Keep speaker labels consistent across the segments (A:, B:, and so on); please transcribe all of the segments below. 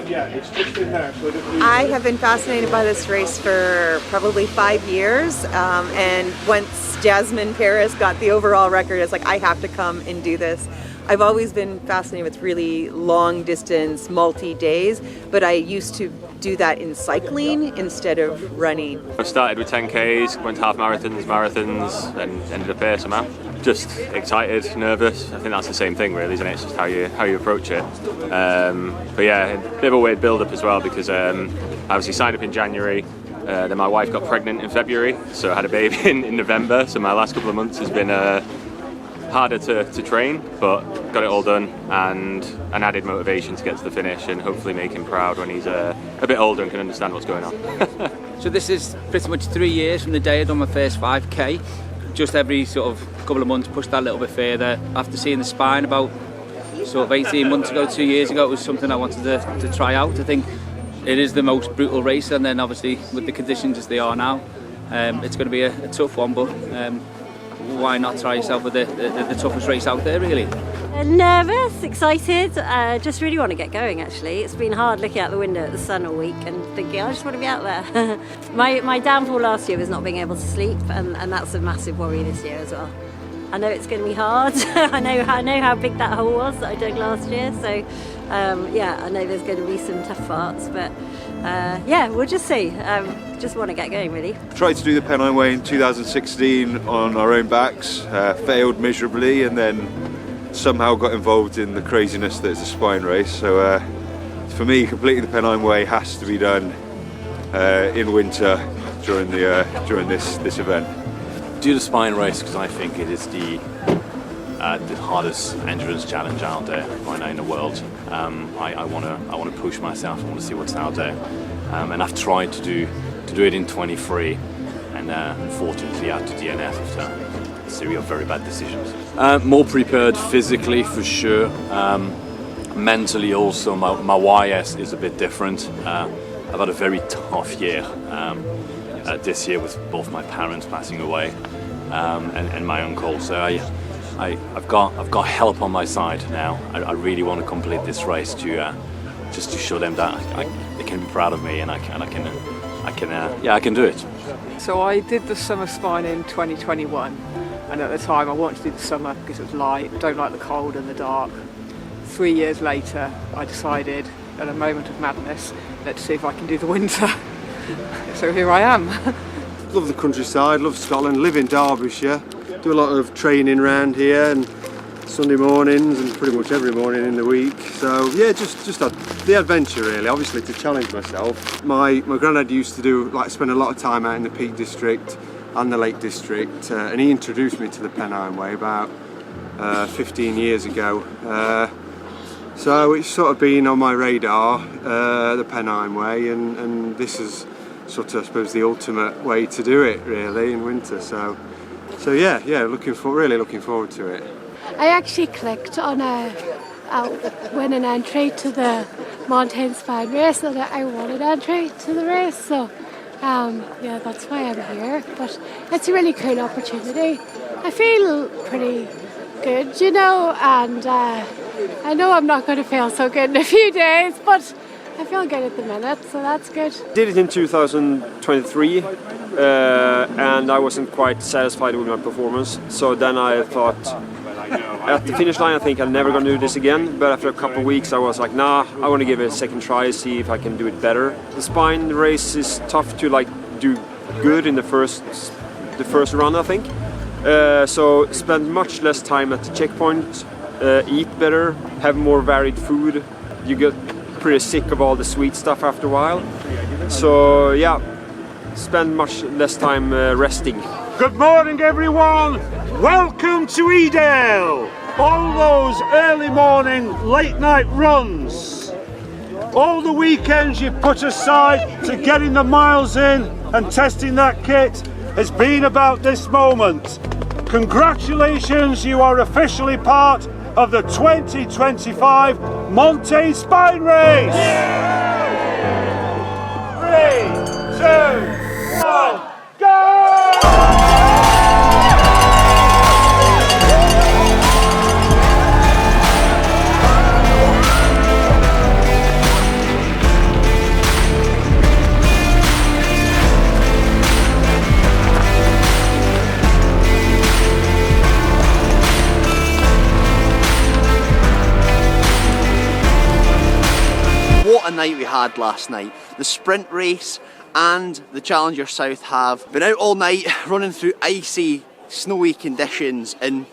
A: Yeah, it's just in there.
B: I have been fascinated by this race for probably 5 years, and once Jasmine Paris got the overall record, it's like I have to come and do this. I've always been fascinated with really long distance, multi-days, but I used to do that in cycling instead of running.
C: I started with 10Ks, went half marathons, and ended up here somehow. Just excited, nervous. I think that's the same thing really, isn't it? It's just how you approach it. But yeah, a bit of a weird build-up as well because I obviously signed up in January. Then my wife got pregnant in February, so I had a baby in November. So my last couple of months has been harder to train, but got it all done and an added motivation to get to the finish and hopefully make him proud when he's a bit older and can understand what's going on.
D: So this is pretty much 3 years from the day I done my first 5K. Just every sort of couple of months pushed that a little bit further. After seeing the spine about sort of 18 months ago, 2 years ago, it was something I wanted to try out. I think it is the most brutal race, and then obviously with the conditions as they are now, it's going to be a tough one, but why not try yourself with the toughest race out there really?
E: Nervous, excited, just really want to get going actually. It's been hard looking out the window at the sun all week and thinking I just want to be out there. my downfall last year was not being able to sleep, and that's a massive worry this year as well. I know it's going to be hard. I know how big that hole was that I dug last year, so yeah, I know there's going to be some tough parts, but yeah, we'll just see. Just want to get going really.
F: Tried to do the Pennine Way in 2016 on our own backs, failed miserably, and then somehow got involved in the craziness that is a spine race. So for me, completing the Pennine Way has to be done in winter during this event.
G: Do the spine race because I think it is the hardest endurance challenge out there right now in the world. I want to push myself. I want to see what's out there, and I've tried to do it in 23, and unfortunately I had to DNF after a series of very bad decisions. More prepared physically for sure. Mentally also, my YS is a bit different. I've had a very tough year this year with both my parents passing away and my uncle. So I've got help on my side now. I really want to complete this race to just to show them that they can be proud of me, and I can do it.
H: So I did the summer spine in 2021, and at the time I wanted to do the summer because it was light. I don't like the cold and the dark. 3 years later, I decided, at a moment of madness, let's see if I can do the winter. So here I am.
A: Love the countryside, love Scotland, live in Derbyshire, do a lot of training around here and Sunday mornings and pretty much every morning in the week. So yeah, just the adventure really, obviously to challenge myself. My granddad used to spend a lot of time out in the Peak District and the Lake District, and he introduced me to the Pennine Way about 15 years ago. So it's sort of been on my radar, the Pennine Way, and this is sort of, I suppose, the ultimate way to do it really in winter. So yeah, really looking forward to it.
I: I actually clicked on win an entry to the Montane Spine Race, and I won an entry to the race. So yeah, that's why I'm here. But it's a really cool opportunity. I feel pretty good, you know, and I know I'm not going to feel so good in a few days, but I feel good at the minute, so that's good.
J: Did it in 2023, and I wasn't quite satisfied with my performance. So then I thought, at the finish line, I think I'm never going to do this again. But after a couple of weeks, I was like, nah, I want to give it a second try, see if I can do it better. The spine race is tough to do good in the first run, I think. So spend much less time at the checkpoint, eat better, have more varied food. You get pretty sick of all the sweet stuff after a while. So yeah, spend much less time resting.
A: Good morning everyone! Welcome to Edale! All those early morning, late night runs. All the weekends you put aside to getting the miles in and testing that kit has been about this moment. Congratulations, you are officially part of the 2025 Montane Spine Race! 3, 2, 1, go!
K: night we had last night. The sprint race and the Challenger South have been out all night running through icy, snowy conditions, and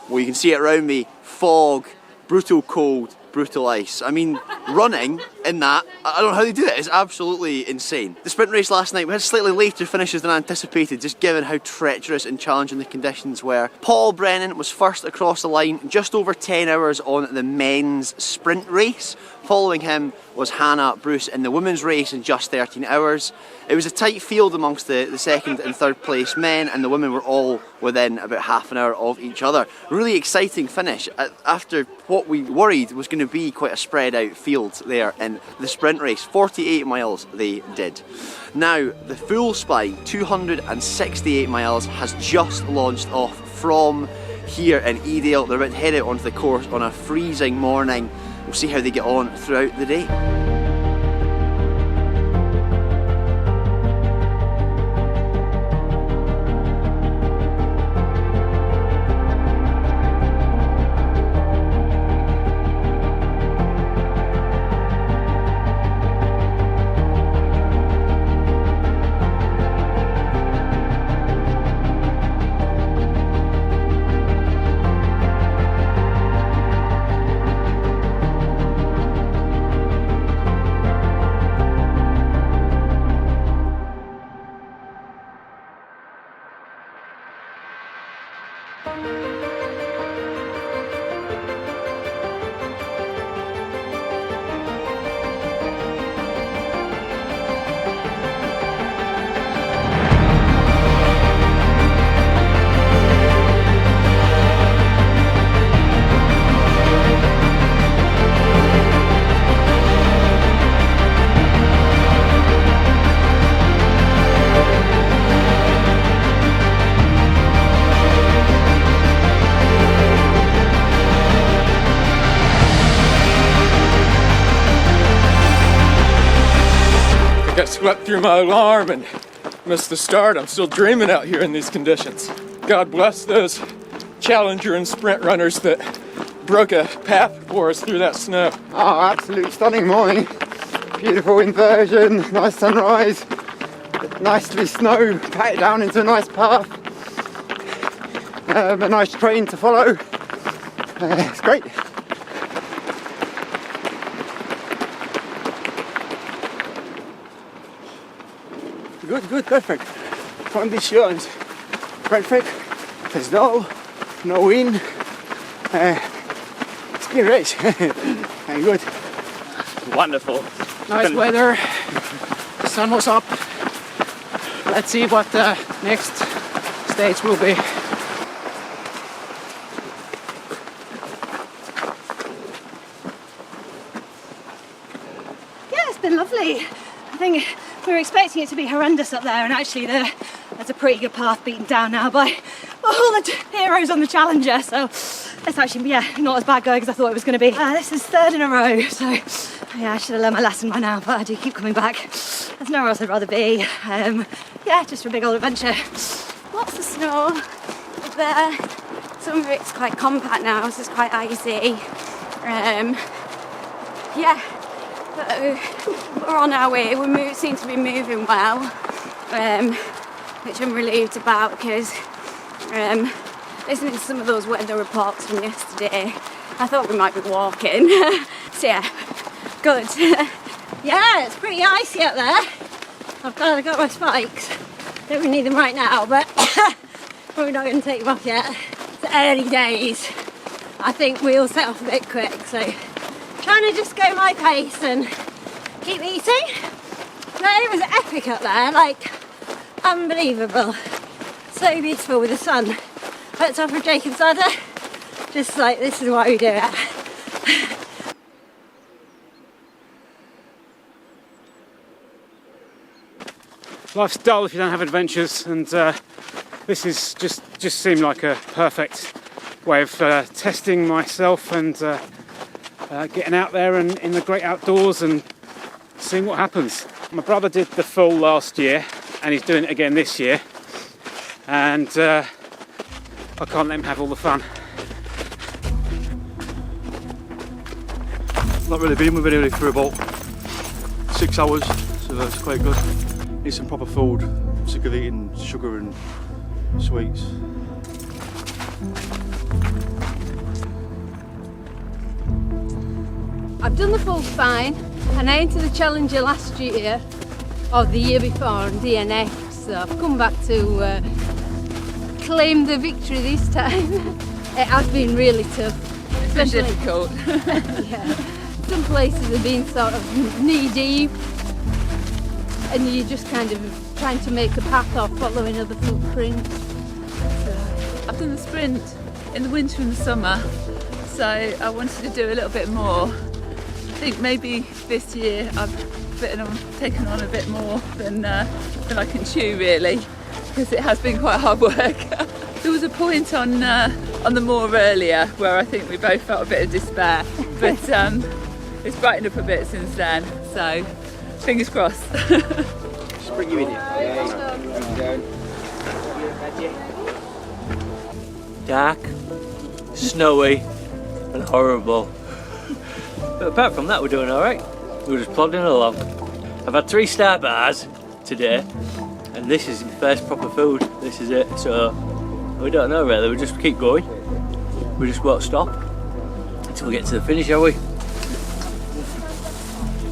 K: well, you can see it around me, fog, brutal cold, brutal ice. I mean, running in that, I don't know how they do it, it's absolutely insane. The sprint race last night, we had slightly later finishes than anticipated, just given how treacherous and challenging the conditions were. Paul Brennan was first across the line, just over 10 hours on the men's sprint race. Following him was Hannah Bruce in the women's race in just 13 hours. It was a tight field amongst the second and third place men, and the women were all within about half an hour of each other. Really exciting finish after what we worried was going to be quite a spread out field there in the sprint race. 48 miles they did. Now the full spine, 268 miles, has just launched off from here in Edale. They're about to head out onto the course on a freezing morning. We'll see how they get on throughout the day.
L: Got swept through my alarm and missed the start. I'm still dreaming out here in these conditions. God bless those Challenger and sprint runners that broke a path for us through that snow.
M: Oh, absolutely stunning morning. Beautiful inversion, nice sunrise, nicely snow patted down into a nice path. A nice train to follow. It's great. Good, perfect. Conditions perfect. There's no wind. Speed race. And good.
N: Wonderful.
H: Nice weather. The sun was up. Let's see what the next stage will be.
O: Yeah, it's been lovely. I think we were expecting it to be horrendous up there, and actually there's a pretty good path beaten down now by all the heroes on the Challenger, so it's actually, yeah, not as bad going as I thought it was going to be. This is third in a row, so yeah, I should have learned my lesson by now, but I do keep coming back. There's nowhere else I'd rather be. Yeah, just for a big old adventure.
P: Lots of snow up there. Some of it's quite compact now, so it's quite icy. Yeah. We're on our way. We seem to be moving well, which I'm relieved about, because listening to some of those weather reports from yesterday, I thought we might be walking. So yeah, good.
E: Yeah, it's pretty icy up there. I'm glad I got my spikes. Don't really need them right now, but we're not going to take them off yet. It's early days. I think we all set off a bit quick, so trying to just go my pace and keep eating. But it was epic up there, like unbelievable. So beautiful with the sun. At top of Jacob's Ladder. Just like, this is why we do it.
Q: Life's dull if you don't have adventures, and this is just seemed like a perfect way of testing myself and getting out there and in the great outdoors and seeing what happens. My brother did the full last year and he's doing it again this year, and I can't let him have all the fun.
A: Not really been with anybody for about
R: 6 hours, so that's quite good. Need some proper food. I'm sick of eating sugar and sweets.
S: I've done the full spine and I entered the Challenger last year, or the year before, on DNF, so I've come back to claim the victory this time. It has been really tough.
T: Especially difficult.
S: Yeah. Some places have been sort of knee deep and you're just kind of trying to make a path or following other footprints. So.
T: I've done the sprint in the winter and the summer, so I wanted to do a little bit more. I think maybe this year I've taken on a bit more than I can chew, really, because it has been quite hard work. There was a point on the moor earlier where I think we both felt a bit of despair, but it's brightened up a bit since then, so fingers crossed.
K: Just bring you in here.
U: Dark, snowy and horrible. But apart from that, we're doing alright. We're just plodding along. I've had 3 star bars today, and this is the first proper food. This is it. So we don't know really, we just keep going. We just won't stop until we get to the finish, shall we?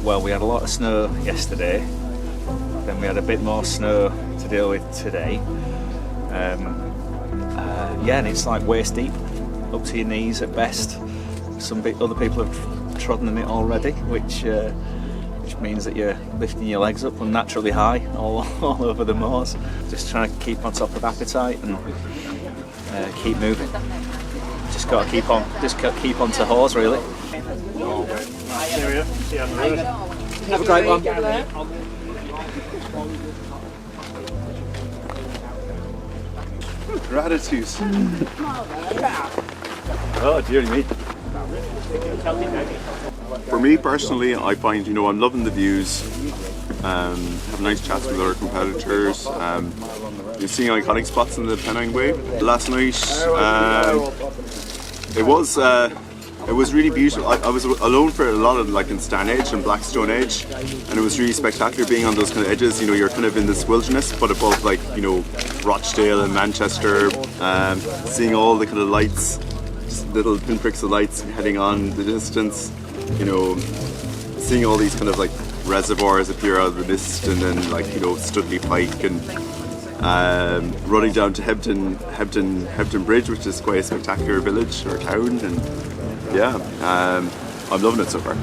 V: Well, we had a lot of snow yesterday, then we had a bit more snow to deal with today. Yeah, and it's like waist deep, up to your knees at best. Other people have trodden in it already, which means that you're lifting your legs up unnaturally high all over the moors. Just trying to keep on top of appetite and keep moving. Just got to keep on to horse, really.
K: Have a great one.
W: Gratitude.
V: Oh, dear me.
W: For me personally, I find, I'm loving the views, have nice chats with other competitors, you're seeing iconic spots in the Pennine Way. Last night, it was really beautiful. I was alone for a lot of in Stan Edge and Blackstone Edge, and it was really spectacular being on those kind of edges. You're kind of in this wilderness, but above Rochdale and Manchester, seeing all the kind of lights, just little pinpricks of lights heading on the distance. Seeing all these kind of reservoirs appear out of the mist, and then Studley Pike, and running down to Hebden Bridge, which is quite a spectacular village or town, and yeah, I'm loving it so far.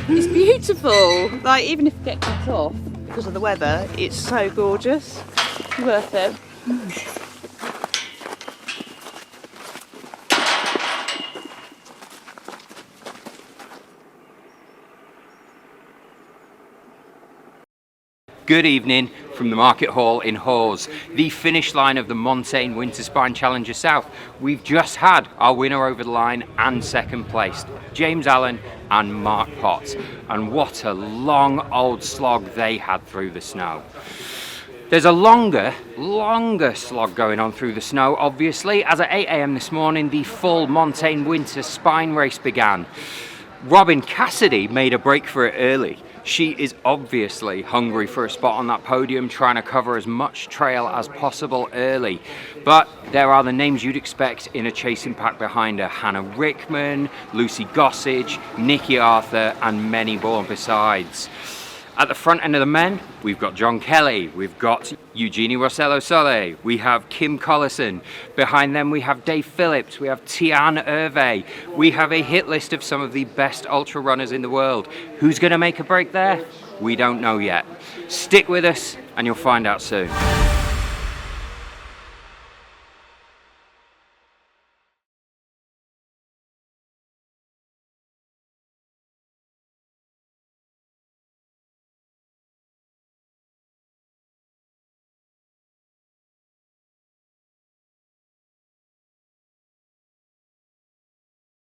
T: It's beautiful. Even if you get cut off because of the weather, it's so gorgeous. Worth it.
X: Good evening from the Market Hall in Hawes, the finish line of the Montane Winter Spine Challenger South. We've just had our winner over the line and second placed, James Allen and Mark Potts. And what a long old slog they had through the snow. There's a longer slog going on through the snow, obviously, as at 8 AM this morning, the full Montane Winter Spine Race began. Robin Cassidy made a break for it early. She is obviously hungry for a spot on that podium, trying to cover as much trail as possible early. But there are the names you'd expect in a chasing pack behind her. Hannah Rickman, Lucy Gossage, Nikki Arthur, and many more besides. At the front end of the men, we've got John Kelly, we've got Eugenie Rossello Sole, we have Kim Collison. Behind them we have Dave Phillips, we have Tian Hervé. We have a hit list of some of the best ultra runners in the world. Who's going to make a break there? We don't know yet. Stick with us and you'll find out soon.